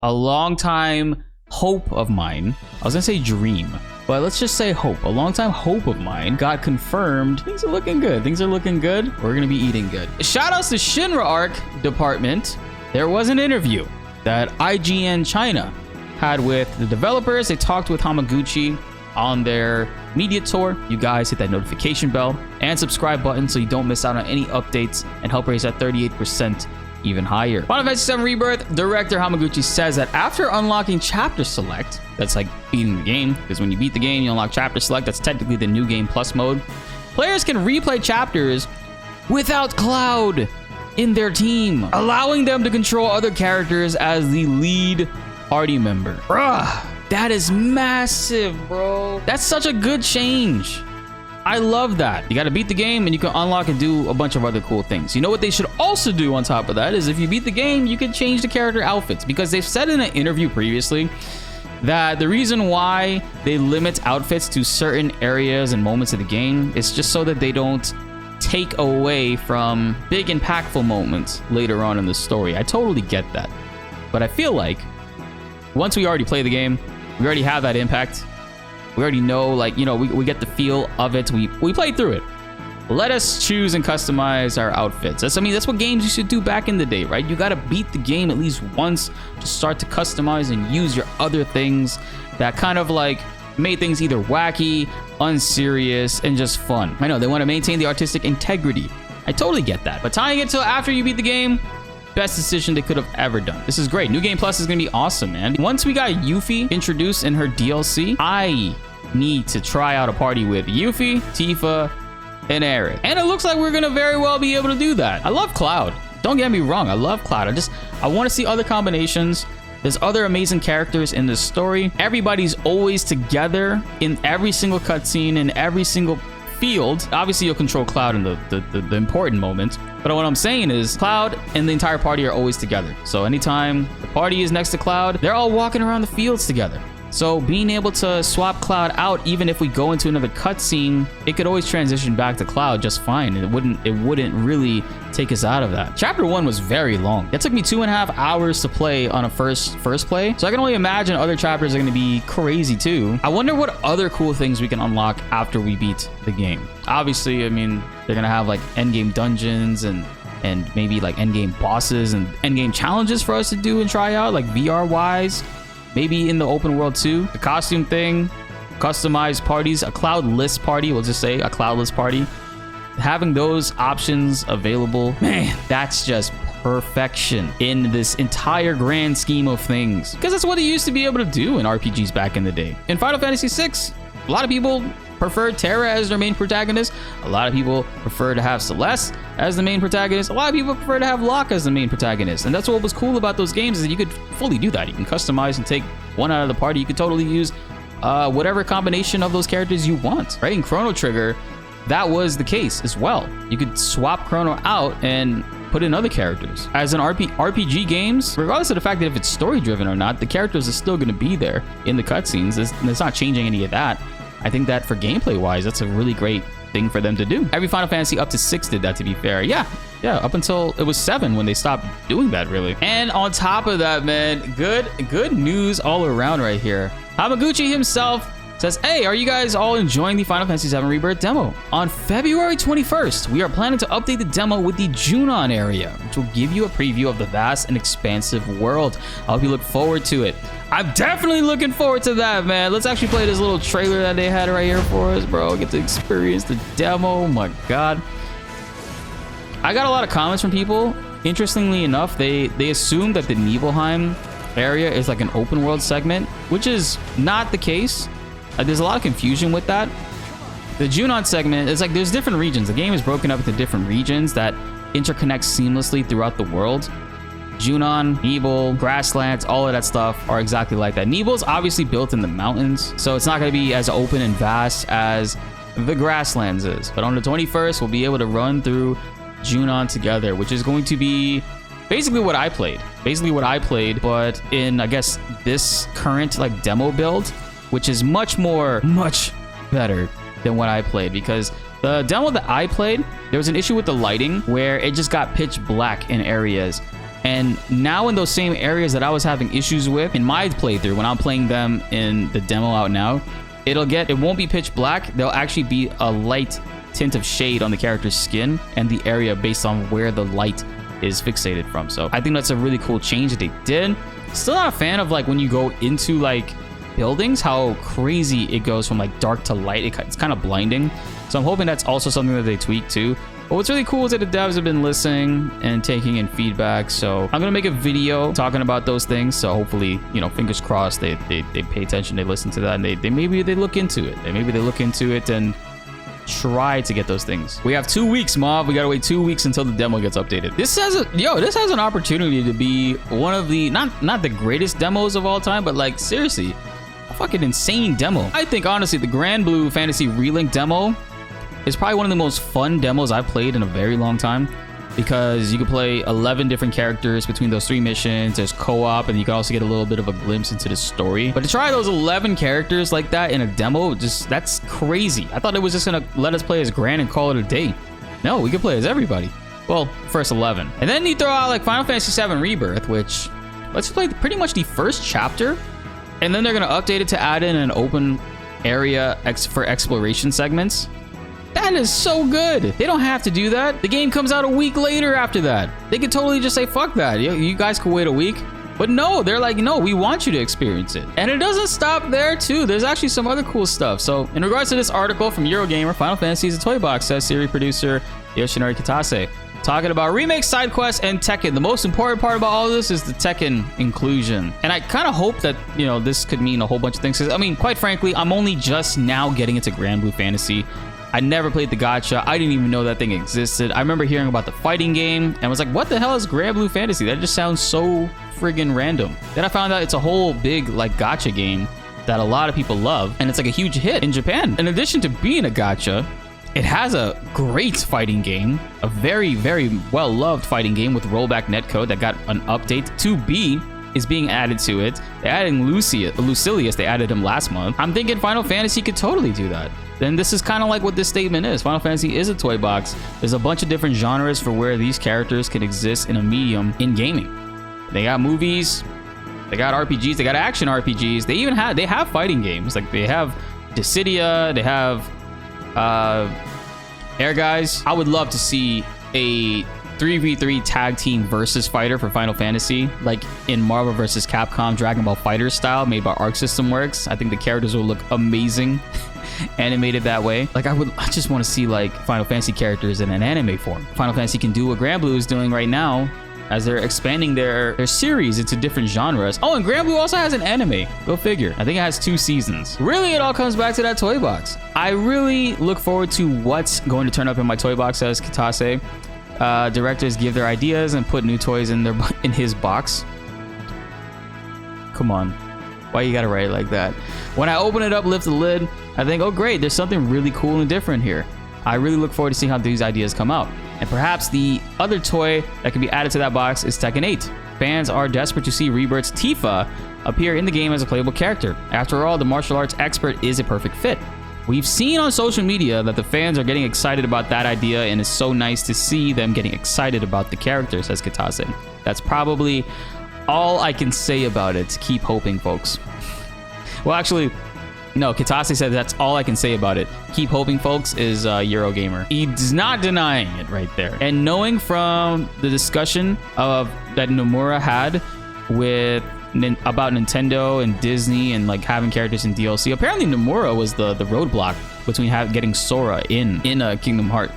a long time hope of mine. I was gonna say dream, but let's just say hope. A long time hope of mine got confirmed. Things are looking good. Things are looking good. We're gonna be eating good. Shout outs to Shinra Arc department. There was an interview that IGN China had with the developers. They talked with Hamaguchi on their media tour. You guys hit that notification bell and subscribe button so you don't miss out on any updates and help raise that 38% even higher. Final Fantasy VII Rebirth director Hamaguchi says that after unlocking chapter select, that's like beating the game, because when you beat the game you unlock chapter select. That's technically the new game plus mode. Players can replay chapters without Cloud in their team, allowing them to control other characters as the lead party member. Bruh, that is massive, bro. That's such a good change. I love that. You got to beat the game and you can unlock and do a bunch of other cool things. You know what they should also do on top of that is if you beat the game, you can change the character outfits, because they've said in an interview previously that the reason why they limit outfits to certain areas and moments of the game is just so that they don't take away from big impactful moments later on in the story. I totally get that. But I feel like once we already play the game, we already have that impact. We already know, like, you know, we get the feel of it. We played through it. Let us choose and customize our outfits. That's what games you should do back in the day, right? You got to beat the game at least once to start to customize and use your other things that kind of like made things either wacky, unserious, and just fun. I know they want to maintain the artistic integrity. I totally get that. But tying it to after you beat the game, best decision they could have ever done. This is great. New Game Plus is gonna be awesome, man. Once we got Yuffie introduced in her DLC, I need to try out a party with Yuffie, Tifa, and Aerith. And it looks like we're gonna very well be able to do that. I love Cloud. Don't get me wrong, I love Cloud. I want to see other combinations. There's other amazing characters in this story. Everybody's always together in every single cutscene, in every single field. Obviously, you'll control Cloud in the important moments. But what I'm saying is Cloud and the entire party are always together. So anytime the party is next to Cloud, they're all walking around the fields together. So being able to swap Cloud out, even if we go into another cutscene, it could always transition back to Cloud just fine. It wouldn't really take us out of that. Chapter 1 was very long. It took me 2.5 hours to play on a first play. So I can only imagine other chapters are going to be crazy too. I wonder what other cool things we can unlock after we beat the game. Obviously, I mean, they're going to have like endgame dungeons and maybe like endgame bosses and endgame challenges for us to do and try out, like VR wise. Maybe in the open world too. The costume thing, customized parties, a cloudless party, we'll just say a cloudless party. Having those options available, man, that's just perfection in this entire grand scheme of things. Because that's what they used to be able to do in RPGs back in the day. In Final Fantasy VI, a lot of people prefer Terra as their main protagonist. A lot of people prefer to have Celeste as the main protagonist. A lot of people prefer to have Locke as the main protagonist. And that's what was cool about those games, is that you could fully do that. You can customize and take one out of the party. You could totally use whatever combination of those characters you want, right? In Chrono Trigger, that was the case as well. You could swap Chrono out and put in other characters. As in RPG games, regardless of the fact that if it's story driven or not, the characters are still going to be there in the cutscenes. It's not changing any of that. I think that for gameplay wise, that's a really great thing for them to do. Every Final Fantasy up to 6 did that, to be fair. Yeah, up until it was 7 when they stopped doing that, really. And on top of that, man, good news all around right here. Hamaguchi himself says, hey, are you guys all enjoying the Final Fantasy VII Rebirth demo? On February 21st, we are planning to update the demo with the Junon area, which will give you a preview of the vast and expansive world. I hope you look forward to it. I'm definitely looking forward to that, man. Let's actually play this little trailer that they had right here for us, bro. Get to experience the demo. Oh my God. I got a lot of comments from people. Interestingly enough, they assume that the Nibelheim area is like an open world segment, which is not the case. There's a lot of confusion with that. The Junon segment is like, there's different regions. The game is broken up into different regions that interconnect seamlessly throughout the world. Junon, Nibel, grasslands, all of that stuff are exactly like that. Nibel's obviously built in the mountains, so it's not going to be as open and vast as the grasslands is. But on the 21st, we'll be able to run through Junon together, which is going to be basically what I played. But in, I guess, this current like demo build, which is much better than what I played, because the demo that I played, there was an issue with the lighting where it just got pitch black in areas. And now in those same areas that I was having issues with in my playthrough, when I'm playing them in the demo out now, it won't be pitch black. There'll actually be a light tint of shade on the character's skin and the area based on where the light is fixated from. So I think that's a really cool change that they did. Still not a fan of like when you go into like buildings, how crazy it goes from like dark to light. It's kind of blinding. So I'm hoping that's also something that they tweak too. But what's really cool is that the devs have been listening and taking in feedback. So I'm gonna make a video talking about those things. So hopefully, you know, fingers crossed, they pay attention, they listen to that, and they maybe they look into it. Maybe they look into it and try to get those things. We have 2 weeks, Mob. We gotta wait 2 weeks until the demo gets updated. This has an opportunity to be one of the not the greatest demos of all time, but like seriously, a fucking insane demo. I think honestly, the Grand Blue Fantasy Relink demo is probably one of the most fun demos I've played in a very long time, because you can play 11 different characters between those 3 missions. There's co-op, and you can also get a little bit of a glimpse into the story. But to try those 11 characters like that in a demo, that's crazy. I thought it was just gonna let us play as Gran and call it a day. No, we could play as everybody. Well, first 11. And then you throw out like Final Fantasy 7 Rebirth, which let's play pretty much the first chapter. And then they're gonna update it to add in an open area for exploration segments. That is so good. They don't have to do that. The game comes out a week later after that. They could totally just say, fuck that. You guys could wait a week. But no, they're like, no, we want you to experience it. And it doesn't stop there too. There's actually some other cool stuff. So in regards to this article from Eurogamer, Final Fantasy is a toy box, says series producer Yoshinori Kitase. Talking about remakes, side quests, and Tekken. The most important part about all of this is the Tekken inclusion. And I kind of hope that, you know, this could mean a whole bunch of things. 'Cause, I mean, quite frankly, I'm only just now getting into Grand Blue Fantasy. I never played the gacha. I didn't even know that thing existed. I remember hearing about the fighting game and was like, what the hell is Grand Blue Fantasy? That just sounds so friggin' random. Then I found out it's a whole big like gacha game that a lot of people love, and it's like a huge hit in Japan. In addition to being a gacha, it has a great fighting game, a very, very well-loved fighting game with rollback netcode that got an update. 2B is being added to it. They're adding Lucilius. They added him last month. I'm thinking Final Fantasy could totally do that. Then this is kind of like what this statement is. Final Fantasy is a toy box. There's a bunch of different genres for where these characters can exist in a medium in gaming. They got movies, they got RPGs, they got action RPGs. They have fighting games. Like they have Dissidia, they have Air Guys. I would love to see a 3v3 tag team versus fighter for Final Fantasy, like in Marvel vs. Capcom Dragon Ball Fighter style, made by Arc System Works. I think the characters will look amazing animated that way. Like I just want to see like Final Fantasy characters in an anime form. Final Fantasy can do what Grand Blue is doing right now as they're expanding their series into different genres. Oh, and Grand Blue also has an anime. Go figure. I think it has 2 seasons. Really, it all comes back to that toy box. I really look forward to what's going to turn up in my toy box, says Kitase. Directors give their ideas and put new toys in his box. Come on. Why you gotta write it like that? When I open it up, lift the lid, I think, oh great, there's something really cool and different here. I really look forward to seeing how these ideas come out. And perhaps the other toy that can be added to that box is Tekken 8. Fans are desperate to see Rebirth's Tifa appear in the game as a playable character. After all, the martial arts expert is a perfect fit. We've seen on social media that the fans are getting excited about that idea, and it's so nice to see them getting excited about the character, says Kitase. That's probably all I can say about it. Keep hoping, folks. Well, actually, no, Kitase said that's all I can say about it. Keep hoping, folks, is Eurogamer. He's not denying it right there. And knowing from the discussion that Nomura had about Nintendo and Disney and like having characters in DLC, apparently Nomura was the roadblock between getting Sora in Kingdom Hearts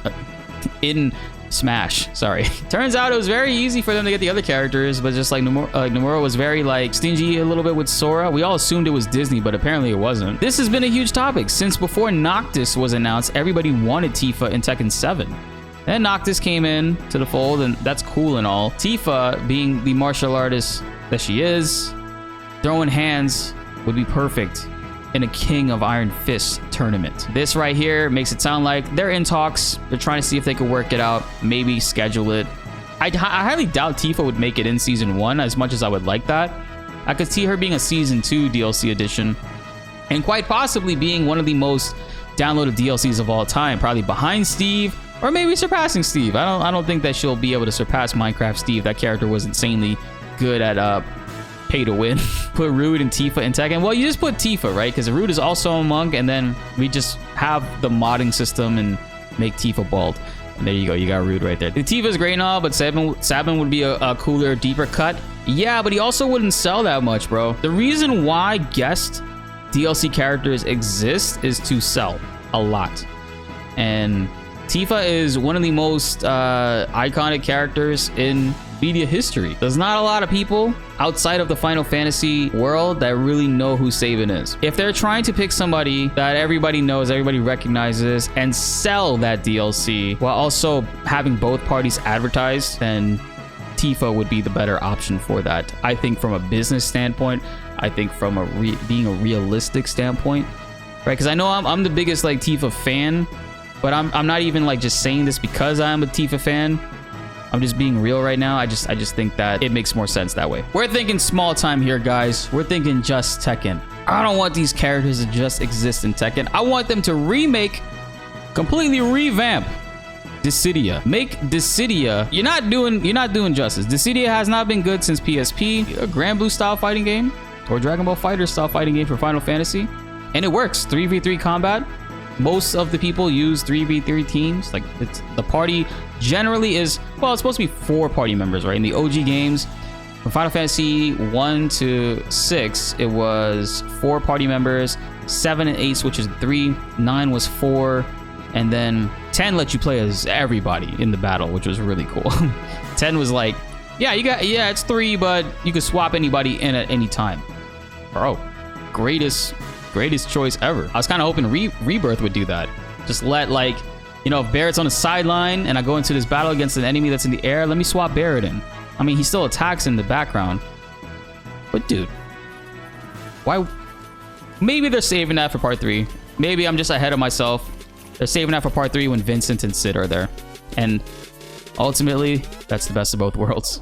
in Smash. Sorry. Turns out it was very easy for them to get the other characters, but just like Nomura was very like stingy a little bit with Sora. We all assumed it was Disney, but apparently it wasn't. This has been a huge topic since before Noctis was announced. Everybody wanted Tifa in Tekken 7. Then Noctis came in to the fold, and that's cool and all. Tifa, being the martial artist that she is, throwing hands would be perfect in a King of Iron Fist tournament. This right here makes it sound like they're in talks. They're trying to see if they could work it out, maybe schedule it. I highly doubt Tifa would make it in Season 1 as much as I would like that. I could see her being a Season 2 DLC edition and quite possibly being one of the most downloaded DLCs of all time, probably behind Steve Or maybe surpassing Steve. I don't think that she'll be able to surpass Minecraft Steve. That character was insanely good at pay to win. Put Rude and Tifa in Tekken. Well, you just put Tifa, right? Because Rude is also a monk, and then we just have the modding system and make Tifa bald. And there you go, you got Rude right there. The Tifa's great and all, but Sabin would be a cooler, deeper cut. Yeah, but he also wouldn't sell that much, bro. The reason why guest DLC characters exist is to sell a lot. And Tifa is one of the most iconic characters in media history. There's not a lot of people outside of the Final Fantasy world that really know who Sabin is. If they're trying to pick somebody that everybody knows, everybody recognizes, and sell that DLC while also having both parties advertised, then Tifa would be the better option for that. I think from a business standpoint, I think from being a realistic standpoint, right? Because I know I'm the biggest like Tifa fan, but I'm not even like just saying this because I'm a Tifa fan. I'm just being real right now. I just think that it makes more sense that way. We're thinking small time here, guys. We're thinking just Tekken. I don't want these characters to just exist in Tekken. I want them to remake, completely revamp Dissidia. Make Dissidia. You're not doing justice. Dissidia has not been good since PSP. A Grand Blue style fighting game or Dragon Ball Fighter style fighting game for Final Fantasy, and it works. 3v3 combat. Most of the people use 3v3 teams. Like the party generally is, well, it's supposed to be 4 party members, right? In the OG games, from Final Fantasy 1 to 6, it was 4 party members. 7 and 8 switches to 3. 9 was 4, and then 10 let you play as everybody in the battle, which was really cool. 10 was like, yeah, it's 3, but you could swap anybody in at any time. Bro, greatest choice ever. I was kind of hoping Rebirth would do that. Just let, like, you know, if Barrett's on the sideline and I go into this battle against an enemy that's in the air, let me swap Barrett in. I mean, he still attacks in the background. But dude, why? Maybe they're saving that for part 3. Maybe I'm just ahead of myself. They're saving that for part 3 when Vincent and Sid are there. And ultimately, that's the best of both worlds.